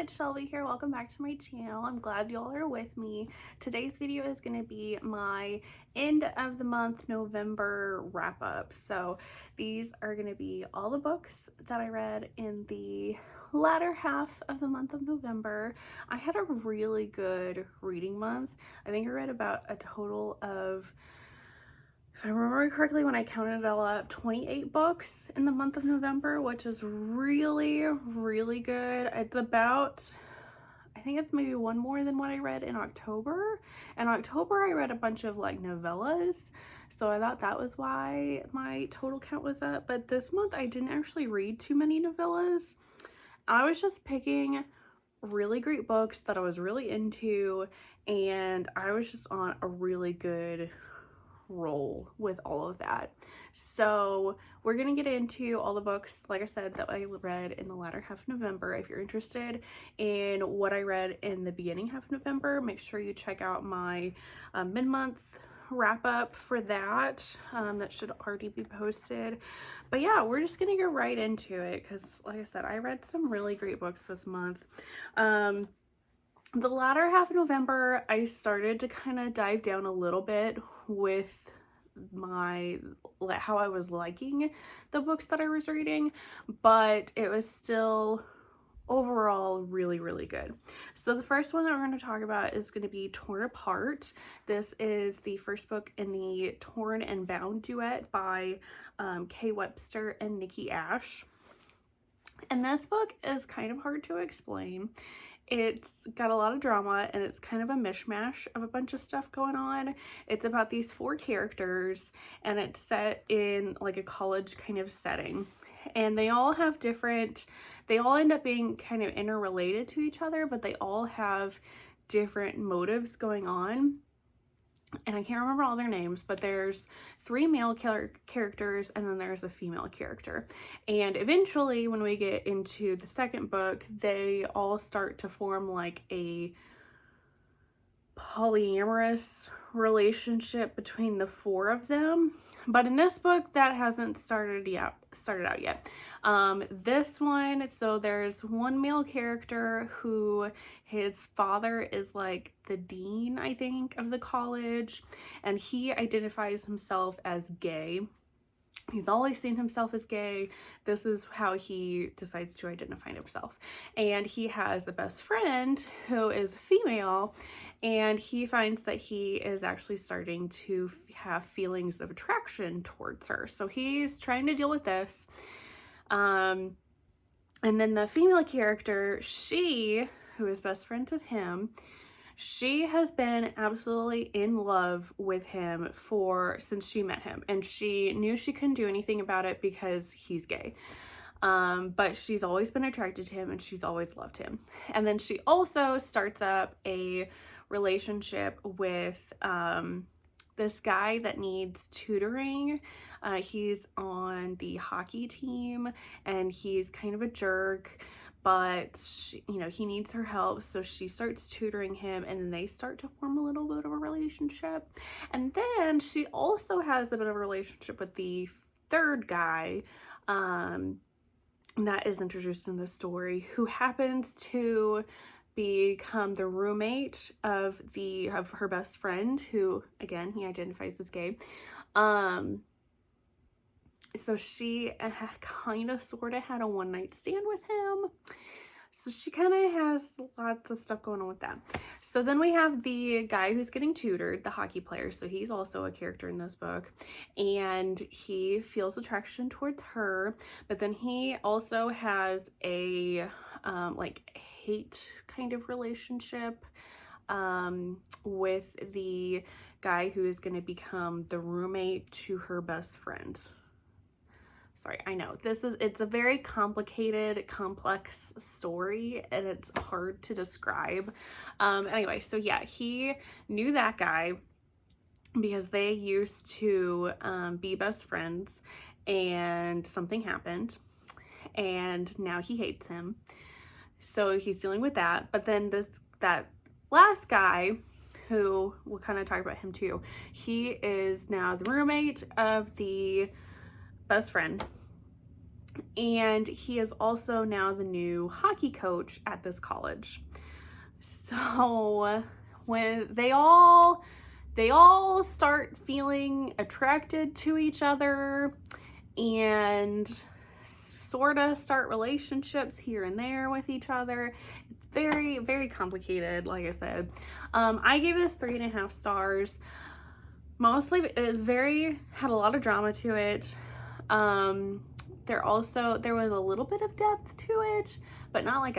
it's Shelby here. Welcome back to my channel. I'm glad y'all are with me. Today's video is going to be my end of the month November wrap up. So these are going to be all the books that I read in the latter half of the month of November. I had a really good reading month. I think I read about a total of, if I remember correctly, when I counted it all up, 28 books in the month of November, which is really, really good. It's about, I think it's maybe one more than what I read in October. In October, I read a bunch of like novellas, so I thought that was why my total count was up. But this month, I didn't actually read too many novellas. I was just picking really great books that I was really into, and I was just on a really good roll with all of that. So we're gonna get into all the books, like I said, that I read in the latter half of November. If you're interested in what I read in the beginning half of November, make sure you check out my mid-month wrap up for that. That should already be posted. But yeah, we're just gonna go right into it because, like I said, I read some really great books this month. The latter half of November, I started to kind of dive down a little bit with how I was liking the books that I was reading, but it was still overall really, really good. So the first one that we're going to talk about is going to be Torn Apart. This is the first book in the Torn and Bound duet by Webster and Nikki Ash. And this book is kind of hard to explain. It's got a lot of drama and it's kind of a mishmash of a bunch of stuff going on. It's about these four characters and it's set in like a college kind of setting. And they all have they all end up being kind of interrelated to each other, but they all have different motives going on. And I can't remember all their names, but there's three male characters and then there's a female character. And eventually when we get into the second book, they all start to form like a polyamorous relationship between the four of them. But in this book, that hasn't started out yet. This one, so there's one male character who his father is like the dean, I think, of the college, and he identifies himself as gay. He's always seen himself as gay. This is how he decides to identify himself. And he has a best friend who is female, and he finds that he is actually starting to have feelings of attraction towards her. So he's trying to deal with this. And then the female character, she, who is best friends with him, she has been absolutely in love with him since she met him, and she knew she couldn't do anything about it because he's gay. But she's always been attracted to him and she's always loved him. And then she also starts up a relationship with this guy that needs tutoring. He's on the hockey team and he's kind of a jerk, but he needs her help, so she starts tutoring him and then they start to form a little bit of a relationship. And then she also has a bit of a relationship with the third guy that is introduced in the story, who happens to become the roommate of her best friend, who again he identifies as gay. So she kind of sort of had a one-night stand with him. So she kind of has lots of stuff going on with that. So then we have the guy who's getting tutored, the hockey player. So he's also a character in this book. And he feels attraction towards her. But then he also has a like hate kind of relationship with the guy who is going to become the roommate to her best friend. Sorry, I know it's a very complicated, complex story and it's hard to describe. Anyway, so yeah, he knew that guy because they used to be best friends, and something happened and now he hates him. So he's dealing with that. But then that last guy, who we'll kind of talk about him too, he is now the roommate of the best friend, and he is also now the new hockey coach at this college. So when they all start feeling attracted to each other and sort of start relationships here and there with each other. It's very, very complicated, like I said. I gave this 3.5 stars. Mostly it was had a lot of drama to it. There was a little bit of depth to it, but not like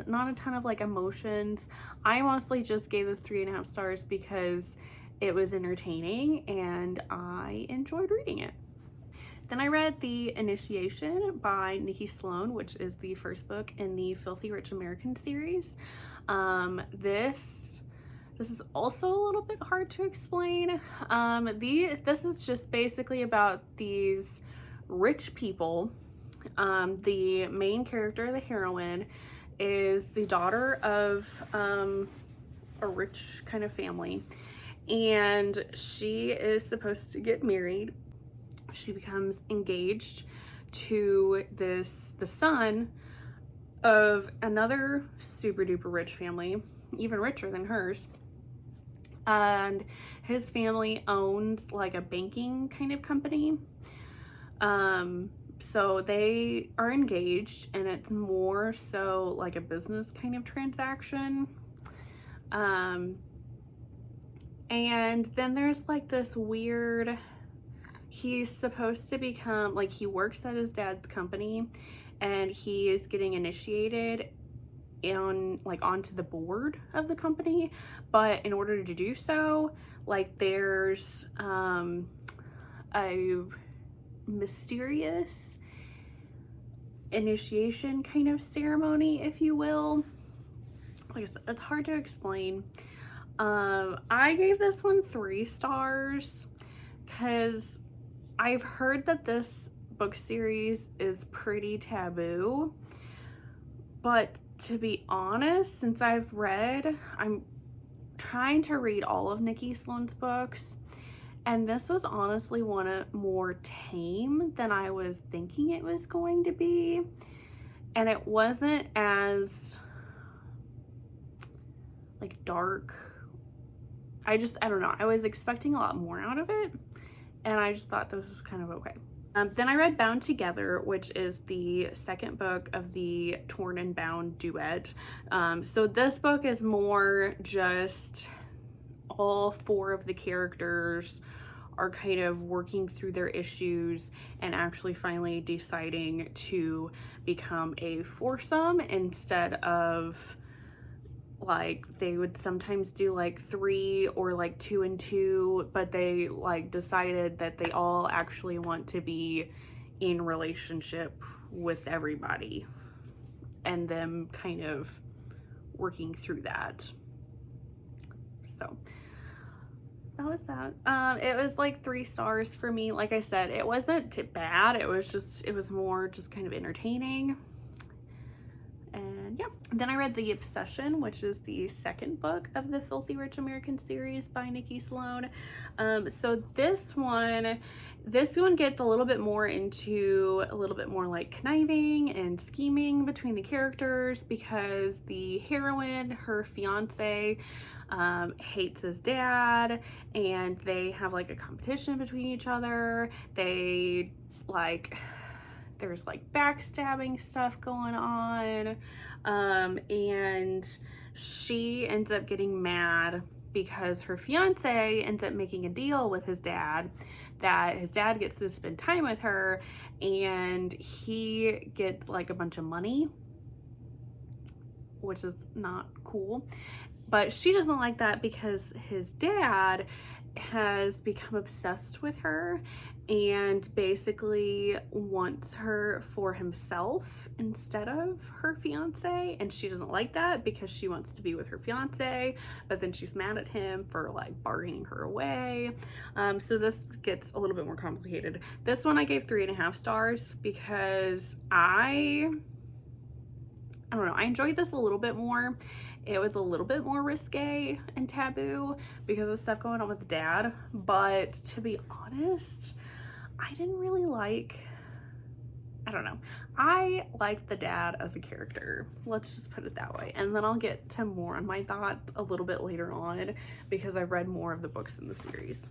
not a ton of like emotions. I mostly just gave this 3.5 stars because it was entertaining and I enjoyed reading it. Then I read The Initiation by Nikki Sloane, which is the first book in the Filthy Rich American series. This is also a little bit hard to explain. This is just basically about these rich people. The main character, the heroine, is the daughter of a rich kind of family, and she is supposed to get married. She becomes engaged to the son of another super duper rich family, even richer than hers. And his family owns like a banking kind of company. So they are engaged, and it's more so like a business kind of transaction. And then there's like this weird, he's supposed to become, like, he works at his dad's company and he is getting initiated onto the board of the company, but in order to do so, like, there's a mysterious initiation kind of ceremony, if you will. Like I said, it's hard to explain. I gave this one 3 stars because I've heard that this book series is pretty taboo, but to be honest, since I'm trying to read all of Nikki Sloane's books, and this was honestly more tame than I was thinking it was going to be, and it wasn't as like dark. I don't know, I was expecting a lot more out of it, and I just thought this was kind of okay. Then I read Bound Together, which is the second book of the Torn and Bound duet. So this book is more just all 4 of the characters are kind of working through their issues and actually finally deciding to become a foursome instead of, like, they would sometimes do like 3 or like 2 and 2, but they like decided that they all actually want to be in relationship with everybody, and them kind of working through that. So that was that. It was like 3 stars for me. Like I said, it wasn't too bad. It was more just kind of entertaining. And yeah, then I read The Obsession, which is the second book of the Filthy Rich American series by Nikki Sloane. So this one gets a little bit more into like conniving and scheming between the characters, because the heroine, her fiance, hates his dad, and they have like a competition between each other. There's like backstabbing stuff going on, and she ends up getting mad because her fiance ends up making a deal with his dad that his dad gets to spend time with her, and he gets like a bunch of money, which is not cool. But she doesn't like that because his dad has become obsessed with her and basically wants her for himself instead of her fiance, and she doesn't like that because she wants to be with her fiance, but then she's mad at him for like bargaining her away. So this gets a little bit more complicated. This one I gave 3.5 stars because I don't know, I enjoyed this a little bit more. It was a little bit more risque and taboo because of stuff going on with the dad, but to be honest, I didn't really like I don't know. I like the dad as a character. Let's just put it that way. And then I'll get to more on my thought a little bit later on because I've read more of the books in the series.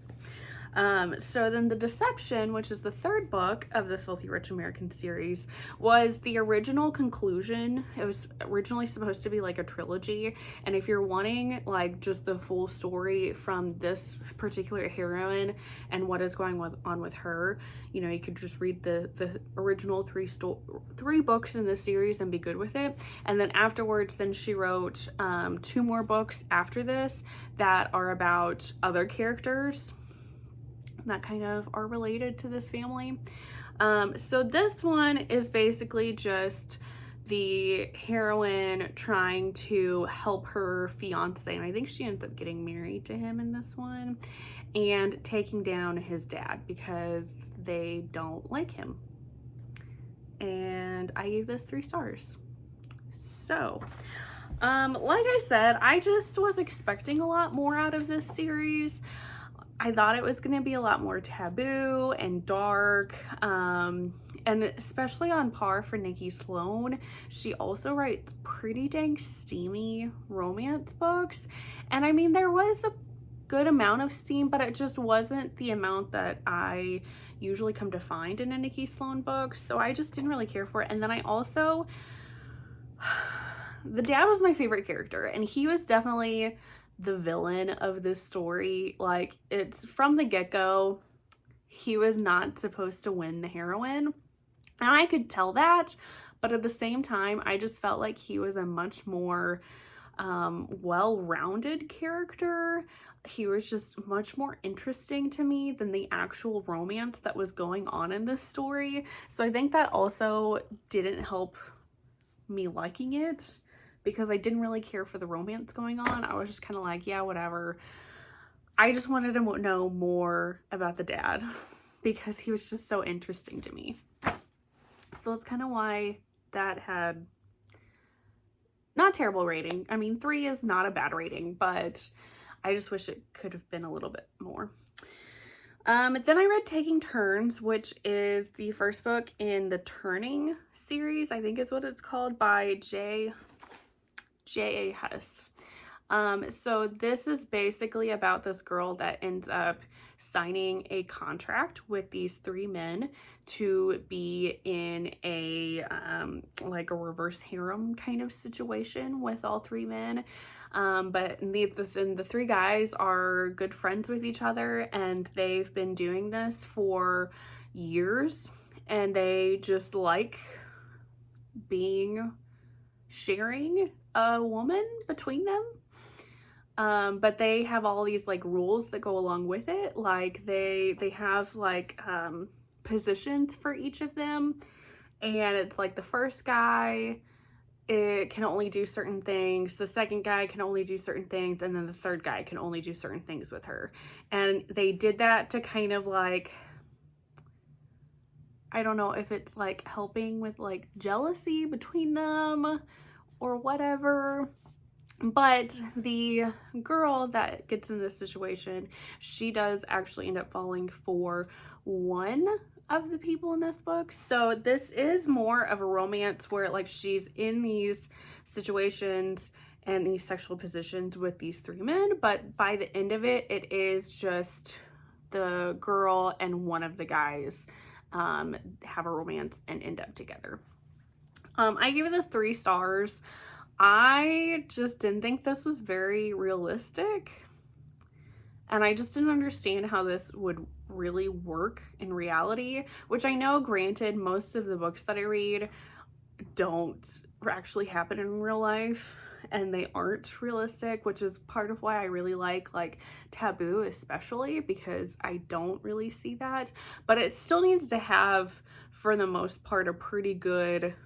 So then The Deception, which is the third book of the Filthy Rich American series, was the original conclusion. It was originally supposed to be like a trilogy, and if you're wanting like just the full story from this particular heroine and what is going on with her, you know, you could just read the original three books in the series and be good with it. And then afterwards, then she wrote 2 more books after this that are about other characters that kind of are related to this family. So this one is basically just the heroine trying to help her fiance, and I think she ends up getting married to him in this one, and taking down his dad because they don't like him. And I gave this 3 stars. So like I said, I just was expecting a lot more out of this series. I thought it was going to be a lot more taboo and dark, and especially on par for Nikki Sloane. She also writes pretty dang steamy romance books, and I mean, there was a good amount of steam, but it just wasn't the amount that I usually come to find in a Nikki Sloane book, so I just didn't really care for it. And then I also, the dad was my favorite character, and he was definitely the villain of this story. Like, it's from the get-go, he was not supposed to win the heroine, and I could tell that, but at the same time, I just felt like he was a much more well-rounded character. He was just much more interesting to me than the actual romance that was going on in this story. So I think that also didn't help me liking it, because I didn't really care for the romance going on. I was just kind of like, yeah, whatever. I just wanted to know more about the dad because he was just so interesting to me. So that's kind of why that had not a terrible rating. I mean, 3 is not a bad rating, but I just wish it could have been a little bit more. Then I read Taking Turns, which is the first book in the Turning series, I think is what it's called, by J.A. Huss. So this is basically about this girl that ends up signing a contract with these 3 men to be in a like a reverse harem kind of situation with all 3 men. But the 3 guys are good friends with each other, and they've been doing this for years, and they just like sharing a woman between them. But they have all these like rules that go along with it. Like they have like positions for each of them, and it's like the first guy, it can only do certain things, the second guy can only do certain things, and then the third guy can only do certain things with her. And they did that to kind of like, I don't know if it's like helping with like jealousy between them or whatever. But the girl that gets in this situation, she does actually end up falling for one of the people in this book. So this is more of a romance where like she's in these situations and these sexual positions with these 3 men, but by the end of it, it is just the girl and one of the guys have a romance and end up together. I gave this 3 stars. I just didn't think this was very realistic, and I just didn't understand how this would really work in reality, which I know, granted, most of the books that I read don't actually happen in real life, and they aren't realistic, which is part of why I really like Taboo, especially because I don't really see that. But it still needs to have, for the most part, a pretty good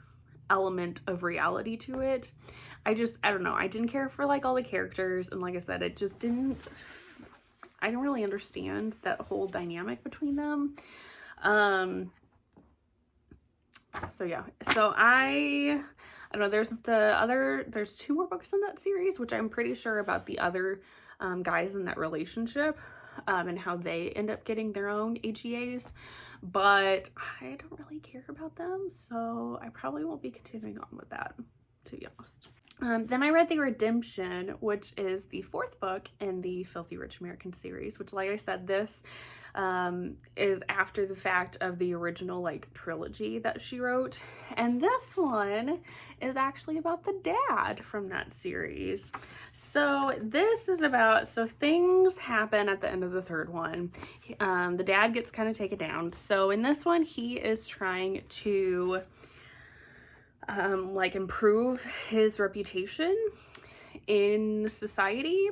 element of reality to it. I don't know, I didn't care for like all the characters, and like I said, it just didn't, I don't really understand that whole dynamic between them. So yeah, so I don't know, there's 2 more books in that series, which I'm pretty sure about the other guys in that relationship. and how they end up getting their own AGAs, but I don't really care about them, so I probably won't be continuing on with that, to be honest. Then I read The Redemption, which is the 4th book in the Filthy Rich American series, which, like I said, this is after the fact of the original like trilogy that she wrote, and this one is actually about the dad from that series. So this is about, so things happen at the end of the 3rd one. The dad gets kind of taken down. So in this one, he is trying to like improve his reputation in society,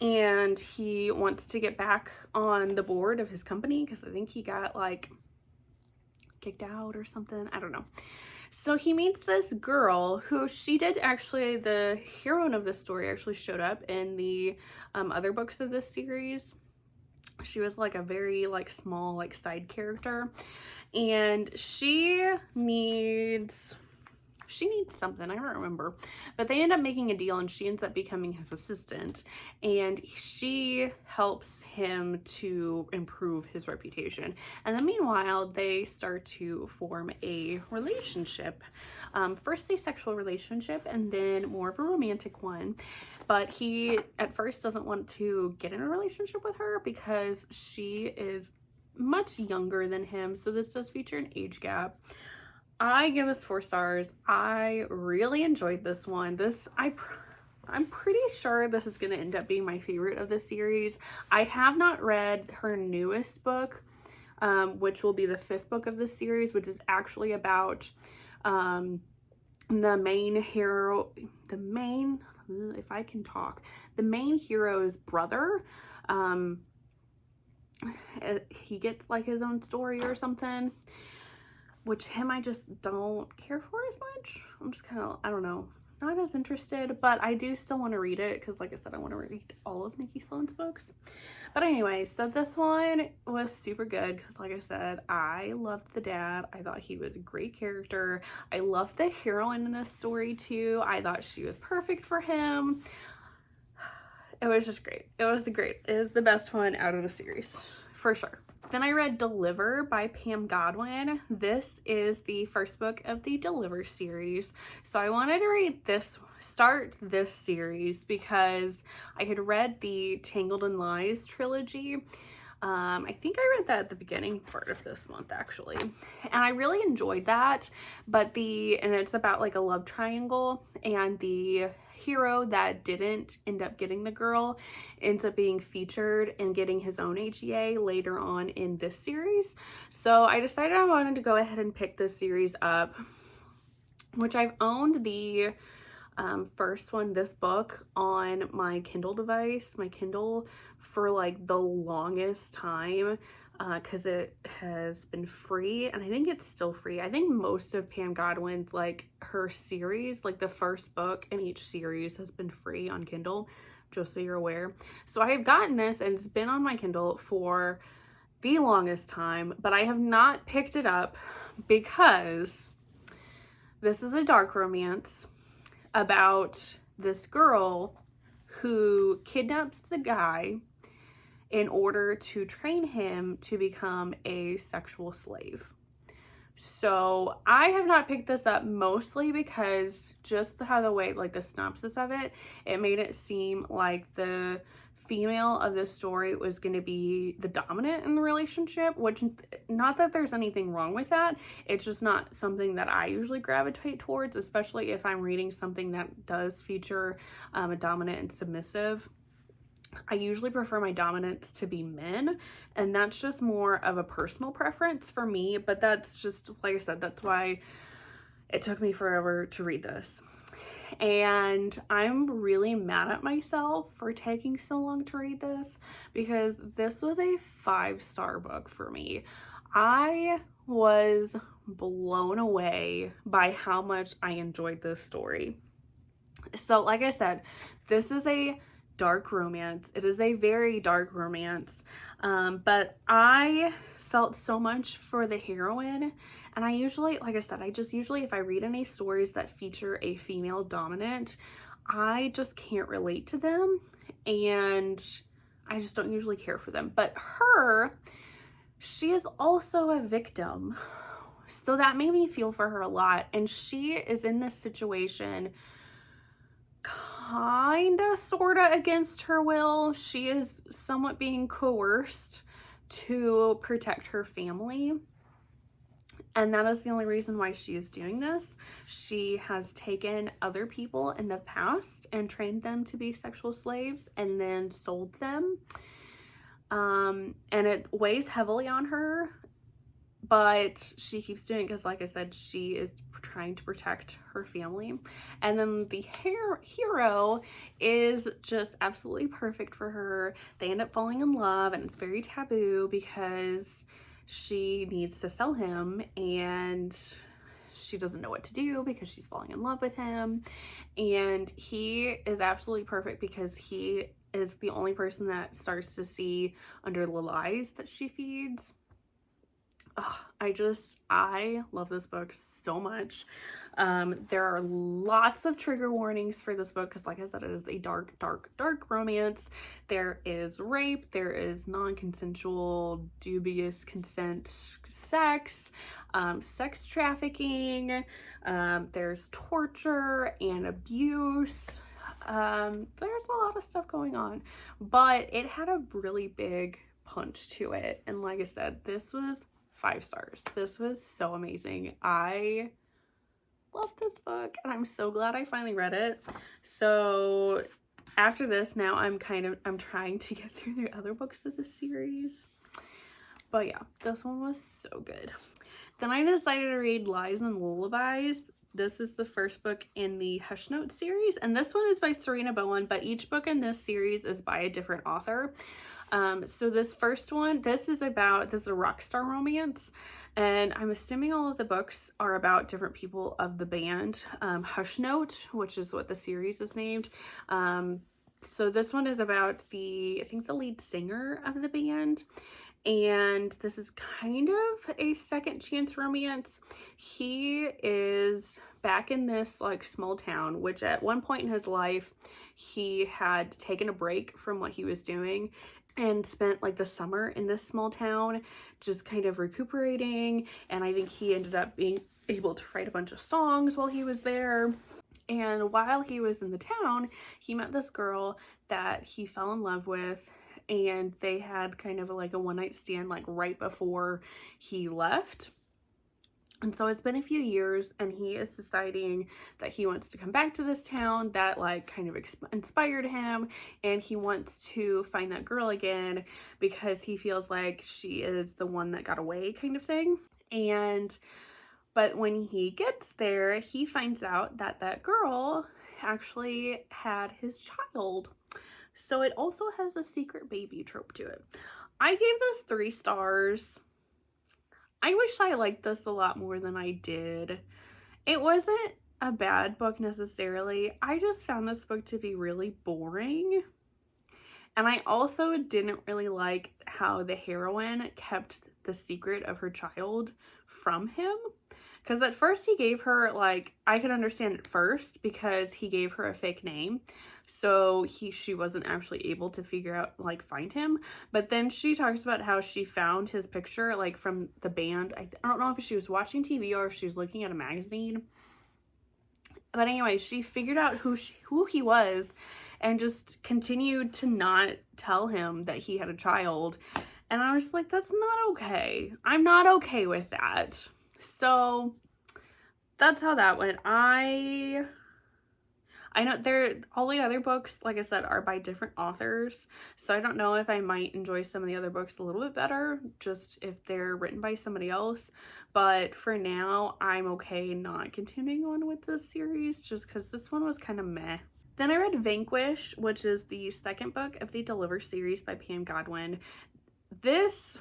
and he wants to get back on the board of his company because I think he got like kicked out or something, I don't know. So he meets this girl who, she did actually, the heroine of this story actually showed up in the other books of this series. She was like a very like small like side character, and she needs something, I don't remember, but they end up making a deal and she ends up becoming his assistant, and she helps him to improve his reputation. And then meanwhile, they start to form a relationship, first a sexual relationship and then more of a romantic one. But he at first doesn't want to get in a relationship with her because she is much younger than him, so this does feature an age gap. I give this 4 stars. I really enjoyed this one. I'm pretty sure this is going to end up being my favorite of the series. I have not read her newest book, which will be the 5th book of the series, which is actually about the main hero, the main hero's brother. He gets like his own story or something, which him I just don't care for as much. I'm just kind of, I don't know, not as interested, but I do still want to read it because, like I said, I want to read all of Nikki Sloane's books. But anyway, so this one was super good because, like I said, I loved the dad. I thought he was a great character. I loved the heroine in this story too. I thought she was perfect for him. It was just great. It was the best one out of the series, for sure. Then I read Deliver by Pam Godwin. This is the 1st book of the Deliver series. So I wanted to start this series because I had read the Tangled in Lies trilogy. I think I read that at the beginning part of this month actually, and I really enjoyed that. But and it's about like a love triangle, and the hero that didn't end up getting the girl ends up being featured and getting his own AGA later on in this series. So I decided I wanted to go ahead and pick this series up, which I've owned the first one, this book, on my Kindle device, my Kindle, for like the longest time, because it has been free, and I think it's still free. I think most of Pam Godwin's, like her series, like the first book in each series has been free on Kindle, just so you're aware. So I have gotten this and it's been on my Kindle for the longest time, but I have not picked it up because this is a dark romance about this girl who kidnaps the guy in order to train him to become a sexual slave. So I have not picked this up mostly because just how the way, like the synopsis of it, it made it seem like the female of this story was going to be the dominant in the relationship, which, not that there's anything wrong with that, it's just not something that I usually gravitate towards, especially if I'm reading something that does feature a dominant and submissive. I usually prefer my dominants to be men, and that's just more of a personal preference for me, but that's just, like I said, that's why it took me forever to read this. And I'm really mad at myself for taking so long to read this, because this was a 5-star book for me. I was blown away by how much I enjoyed this story. So like I said, this is a dark romance. It is a very dark romance, but I felt so much for the heroine, and I usually, like I said, if I read any stories that feature a female dominant, I just can't relate to them, and I just don't usually care for them. But her, she is also a victim. So that made me feel for her a lot. And she is in this situation kinda, sorta against her will. She is somewhat being coerced to protect her family. And that is the only reason why she is doing this. She has taken other people in the past and trained them to be sexual slaves and then sold them. And it weighs heavily on her, but she keeps doing it because, like I said, she is trying to protect her family. And then the hero is just absolutely perfect for her. They end up falling in love, and it's very taboo because she needs to sell him and she doesn't know what to do because she's falling in love with him. And he is absolutely perfect because he is the only person that starts to see under the lies that she feeds. Oh, I love this book so much. There are lots of trigger warnings for this book because, like I said, it is a dark, dark, dark romance. There is rape, there is non-consensual, dubious consent sex, sex trafficking, there's torture and abuse. There's a lot of stuff going on, but it had a really big punch to it. And like I said, this was 5 stars. This was so amazing. I love this book and I'm so glad I finally read it. So after this, now I'm trying to get through the other books of the series. But yeah, this one was so good. Then I decided to read Lies and Lullabies. This is the first book in the Hush Notes series, and this one is by Sarina Bowen, but each book in this series is by a different author. So this first one, this is a rock star romance, and I'm assuming all of the books are about different people of the band, Hush Note, which is what the series is named. So this one is about I think the lead singer of the band, and this is kind of a second chance romance. He is back in this like small town, which at one point in his life, he had taken a break from what he was doing and spent like the summer in this small town just kind of recuperating. And I think he ended up being able to write a bunch of songs while he was there. And while he was in the town, he met this girl that he fell in love with, and they had kind of like a one-night stand like right before he left. And so it's been a few years, and he is deciding that he wants to come back to this town that like kind of inspired him, and he wants to find that girl again because he feels like she is the one that got away, kind of thing. But when he gets there, he finds out that that girl actually had his child. So it also has a secret baby trope to it. I gave this 3 stars. I wish I liked this a lot more than I did. It wasn't a bad book necessarily. I just found this book to be really boring. And I also didn't really like how the heroine kept the secret of her child from him. Because at first he gave her, like, I could understand it first because he gave her a fake name. So she wasn't actually able to figure out, like, find him. But then she talks about how she found his picture, like, from the band. I don't know if she was watching TV or if she was looking at a magazine. But anyway, she figured out who he was and just continued to not tell him that he had a child. And I was like, that's not okay. I'm not okay with that. So that's how that went. I know all the other books, like I said, are by different authors. So I don't know if I might enjoy some of the other books a little bit better, just if they're written by somebody else. But for now, I'm okay not continuing on with this series just because this one was kind of meh. Then I read Vanquish, which is the second book of the Deliver series by Pam Godwin. This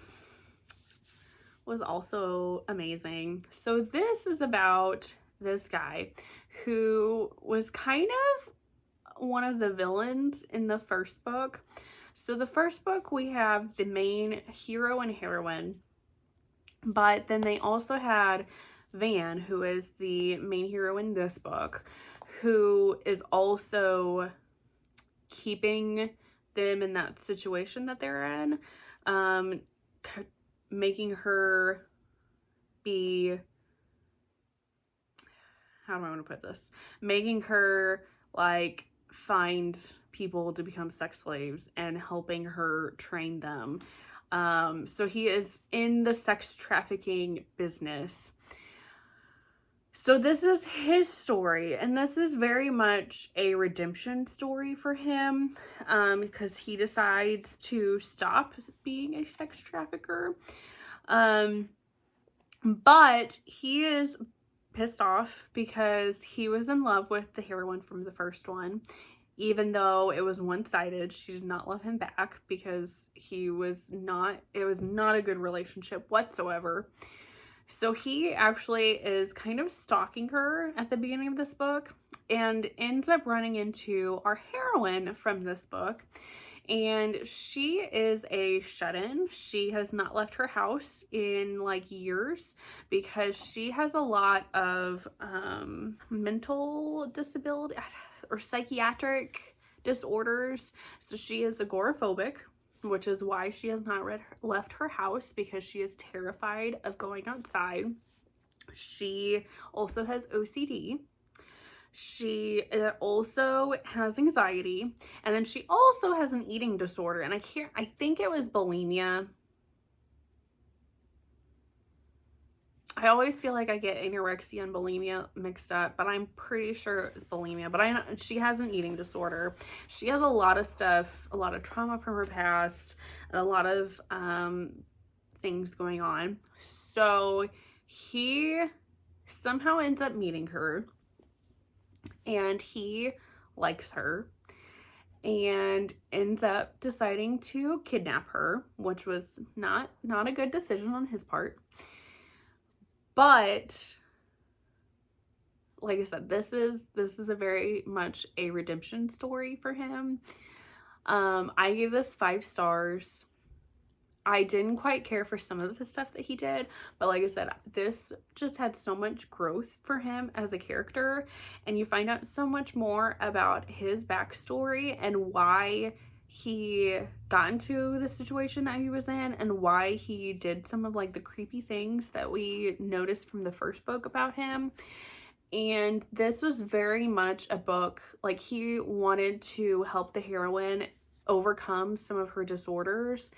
was also amazing. So this is about this guy who was kind of one of the villains in the first book. So the first book, we have the main hero and heroine, but then they also had Van, who is the main hero in this book, who is also keeping them in that situation that they're in, making her be, how do I want to put this? Making her like find people to become sex slaves and helping her train them. So he is in the sex trafficking business. So this is his story, and this is very much a redemption story for him, because he decides to stop being a sex trafficker. But he is pissed off because he was in love with the heroine from the first one. Even though it was one-sided, she did not love him back because it was not a good relationship whatsoever. So he actually is kind of stalking her at the beginning of this book and ends up running into our heroine from this book. And she is a shut-in. She has not left her house in like years because she has a lot of mental disability or psychiatric disorders. So she is agoraphobic, which is why she has not left her house, because she is terrified of going outside. She also has OCD. She also has anxiety, and then she also has an eating disorder, and I think it was bulimia. I always feel like I get anorexia and bulimia mixed up, but I'm pretty sure it's bulimia. But I know she has an eating disorder. She has a lot of stuff, a lot of trauma from her past, and a lot of things going on. So he somehow ends up meeting her, and he likes her and ends up deciding to kidnap her, which was not a good decision on his part. But like I said, this is a very much a redemption story for him. I gave this 5 stars. I didn't quite care for some of the stuff that he did, but like I said, this just had so much growth for him as a character, and you find out so much more about his backstory and why he got into the situation that he was in and why he did some of like the creepy things that we noticed from the first book about him. And this was very much a book, like he wanted to help the heroine overcome some of her disorders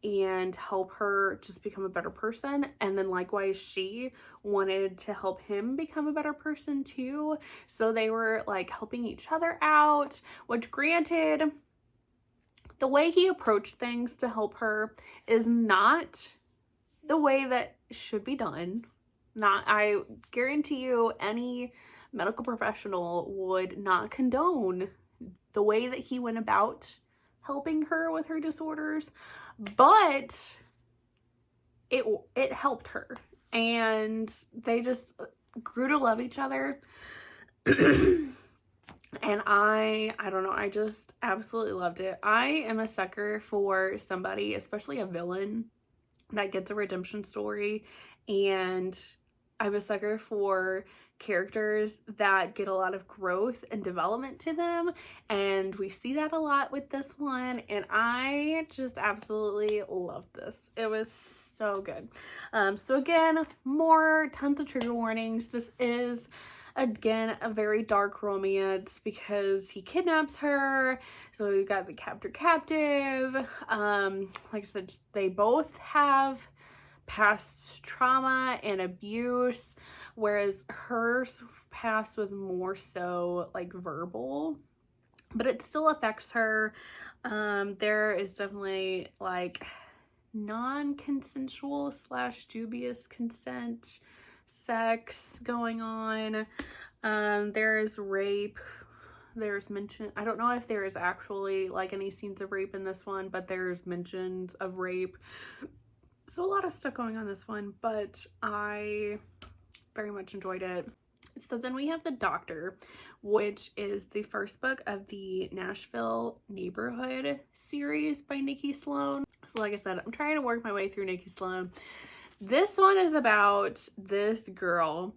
and help her just become a better person. And then likewise, she wanted to help him become a better person too. So they were like helping each other out, which granted, the way he approached things to help her is not the way that should be done. I guarantee you any medical professional would not condone the way that he went about helping her with her disorders, but it helped her, and they just grew to love each other. And I don't know, I just absolutely loved it. I am a sucker for somebody, especially a villain, that gets a redemption story, and I'm a sucker for characters that get a lot of growth and development to them, and we see that a lot with this one, and I just absolutely loved this. It was so good. So again, tons of trigger warnings. This is again a very dark romance because he kidnaps her, so we got the captive. Like I said, they both have past trauma and abuse, whereas her past was more so like verbal, but it still affects her. There is definitely like non-consensual / dubious consent sex going on. There's rape. There's mention, I don't know if there is actually like any scenes of rape in this one, but there's mentions of rape. So a lot of stuff going on this one, but I very much enjoyed it. So then we have The Doctor, which is the first book of the Nashville Neighborhood series by Nikki Sloane. So like I said, I'm trying to work my way through Nikki Sloane. This one is about this girl,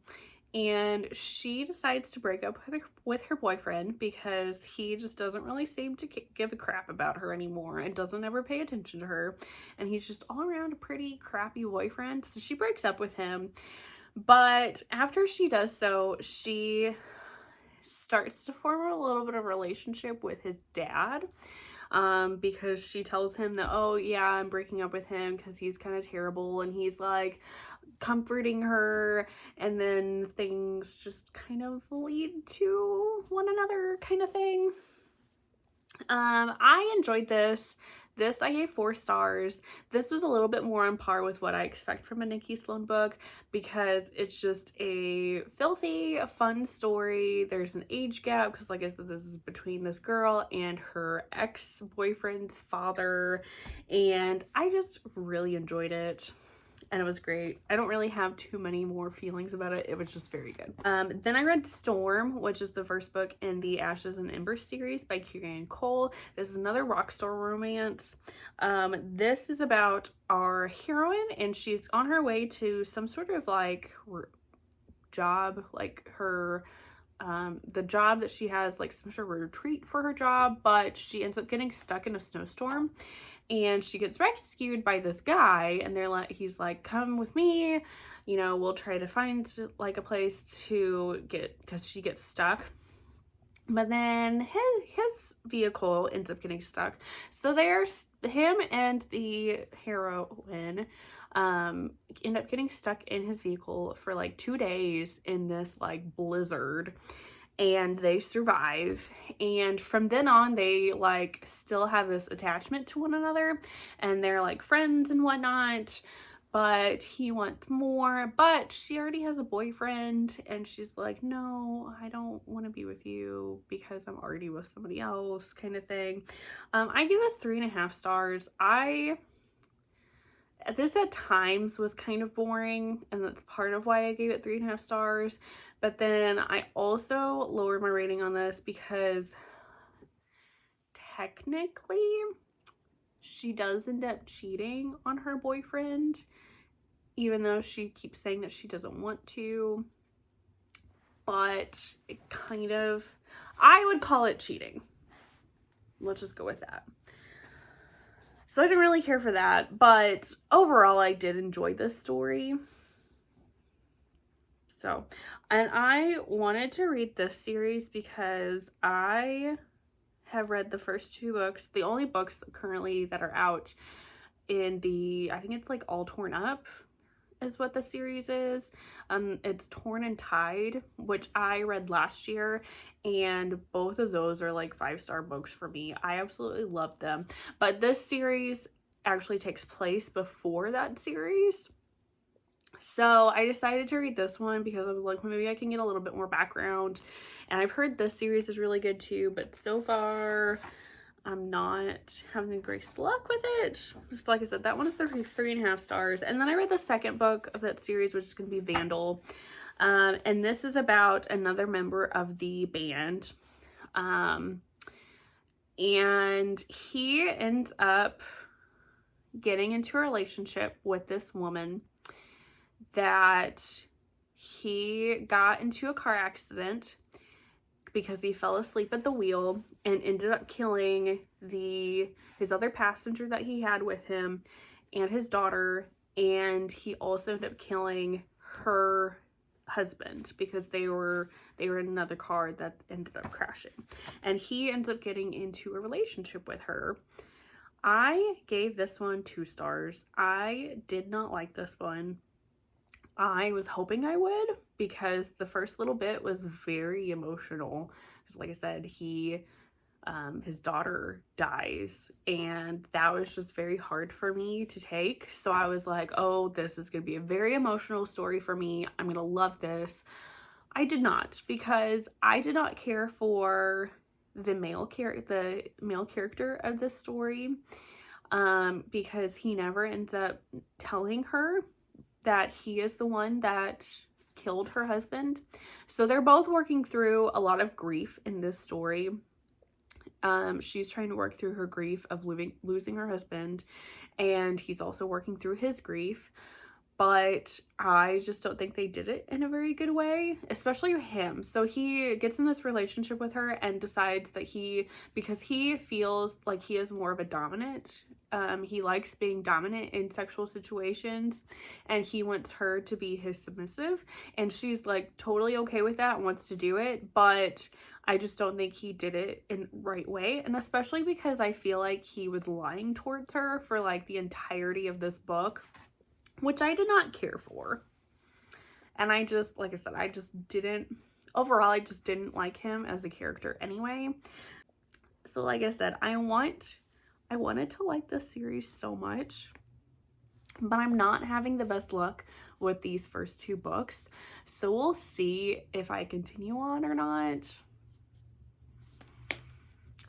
and she decides to break up with her boyfriend because he just doesn't really seem to give a crap about her anymore and doesn't ever pay attention to her, and he's just all around a pretty crappy boyfriend. So she breaks up with him, but after she does so, she starts to form a little bit of a relationship with his dad, because she tells him that, oh yeah, I'm breaking up with him because he's kind of terrible, and he's like comforting her, and then things just kind of lead to one another kind of thing. I enjoyed this. This I gave 4 stars. This was a little bit more on par with what I expect from a Nikki Sloane book, because it's just a filthy, fun story. There's an age gap because, like I said, this is between this girl and her ex-boyfriend's father, and I just really enjoyed it. And it was great. I don't really have too many more feelings about it. It was just very good. Then I read Storm, which is the first book in the Ashes and Embers series by Carian. This is another rock star romance. This is about our heroine, and she's on her way to some sort of like job, like her the job that she has, like some sort of retreat for her job, but she ends up getting stuck in a snowstorm. And she gets rescued by this guy, and he's like, come with me, you know, we'll try to find like a place to get, because she gets stuck. But then his vehicle ends up getting stuck. So him and the heroine end up getting stuck in his vehicle for like 2 days in this like blizzard. And they survive, and from then on they like still have this attachment to one another, and they're like friends and whatnot, but he wants more, but she already has a boyfriend, and she's like, no, I don't want to be with you because I'm already with somebody else, kind of thing. I give this 3.5 stars. This at times was kind of boring, and that's part of why I gave it 3.5 stars. But then I also lowered my rating on this because technically she does end up cheating on her boyfriend, even though she keeps saying that she doesn't want to. But it kind of, I would call it cheating. Let's just go with that. So I didn't really care for that, but overall I did enjoy this story. So, and I wanted to read this series because I have read the first 2 books, the only books currently that are out in the, I think it's like All Torn Up is what the series is. It's Torn and Tied, which I read last year, and both of those are like 5-star books for me. I absolutely love them. But this series actually takes place before that series. So I decided to read this one because I was like, well, maybe I can get a little bit more background. And I've heard this series is really good too, but so far I'm not having great luck with it. Just like I said, that one is 3.5 stars. And then I read the second book of that series, which is going to be Vandal. And this is about another member of the band. And he ends up getting into a relationship with this woman that he got into a car accident because he fell asleep at the wheel and ended up killing his other passenger that he had with him and his daughter, and he also ended up killing her husband because they were in another car that ended up crashing, and he ends up getting into a relationship with her. I gave this one 2 stars. I did not like this one. I was hoping I would, because the first little bit was very emotional. Because like I said, his daughter dies, and that was just very hard for me to take. So I was like, oh, this is going to be a very emotional story for me. I'm going to love this. I did not, because I did not care for the male character of this story, because he never ends up telling her that he is the one that killed her husband. So they're both working through a lot of grief in this story. She's trying to work through her grief of losing her husband, and he's also working through his grief. but I just don't think they did it in a very good way, especially him. So he gets in this relationship with her and decides that because he feels like he is more of a dominant, he likes being dominant in sexual situations, and he wants her to be his submissive, and she's like totally okay with that and wants to do it, but I just don't think he did it in the right way, and especially because I feel like he was lying towards her for like the entirety of this book, which I did not care for. And I just, like I said, I just didn't like him as a character anyway. So like I said, I wanted to like this series so much, but I'm not having the best luck with these first 2 books. So we'll see if I continue on or not.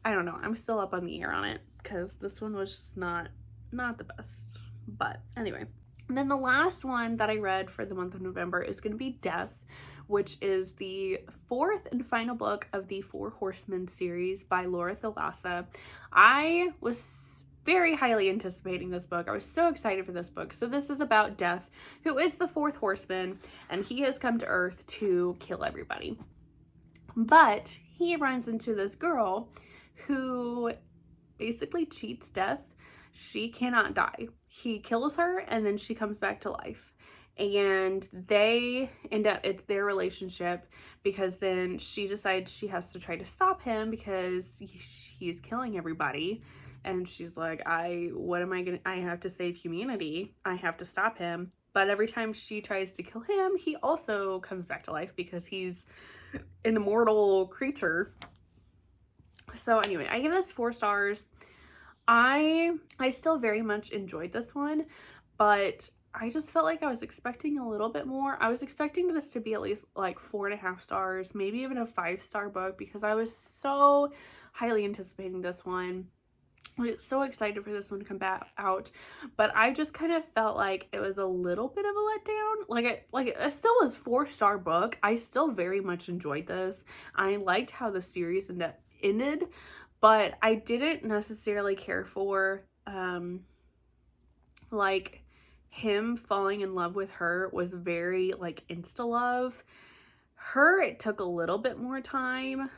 I don't know. I'm still up on the air on it because this one was just not the best. But anyway. And then the last one that I read for the month of November is going to be Death, which is the 4th and final book of the 4 Horsemen series by Thalassa. I was very highly anticipating this book. I was so excited for this book. So this is about Death, who is the 4th horseman, and he has come to Earth to kill everybody. But he runs into this girl who basically cheats Death. She cannot die. He kills her and then she comes back to life. And they end up, it's their relationship, because then she decides she has to try to stop him because he's killing everybody. And she's like, I have to save humanity. I have to stop him. But every time she tries to kill him, he also comes back to life because he's an immortal creature. So anyway, I give this 4 stars. I still very much enjoyed this one, but I just felt like I was expecting a little bit more. I was expecting this to be at least like 4.5 stars, maybe even a 5-star book, because I was so highly anticipating this one. I was so excited for this one to come back out, but I just kind of felt like it was a little bit of a letdown. Like it still was 4-star book. I still very much enjoyed this. I liked how the series ended, but I didn't necessarily care for like him falling in love with her was very like insta love. Her, it took a little bit more time,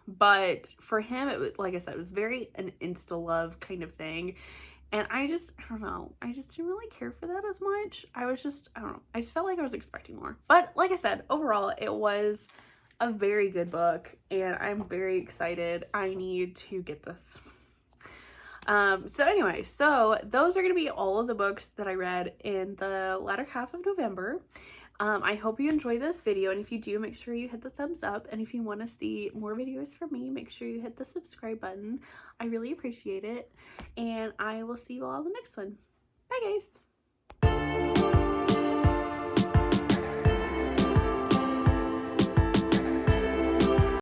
but for him it was, like I said, it was very an insta love kind of thing. And I don't know, I just didn't really care for that as much. I don't know, I just felt like I was expecting more. But like I said, overall it was a very good book and I'm very excited. I need to get this. So anyway, so those are going to be all of the books that I read in the latter half of November. I hope you enjoy this video, and if you do, make sure you hit the thumbs up, and if you want to see more videos from me, make sure you hit the subscribe button. I really appreciate it, and I will see you all in the next one. Bye guys!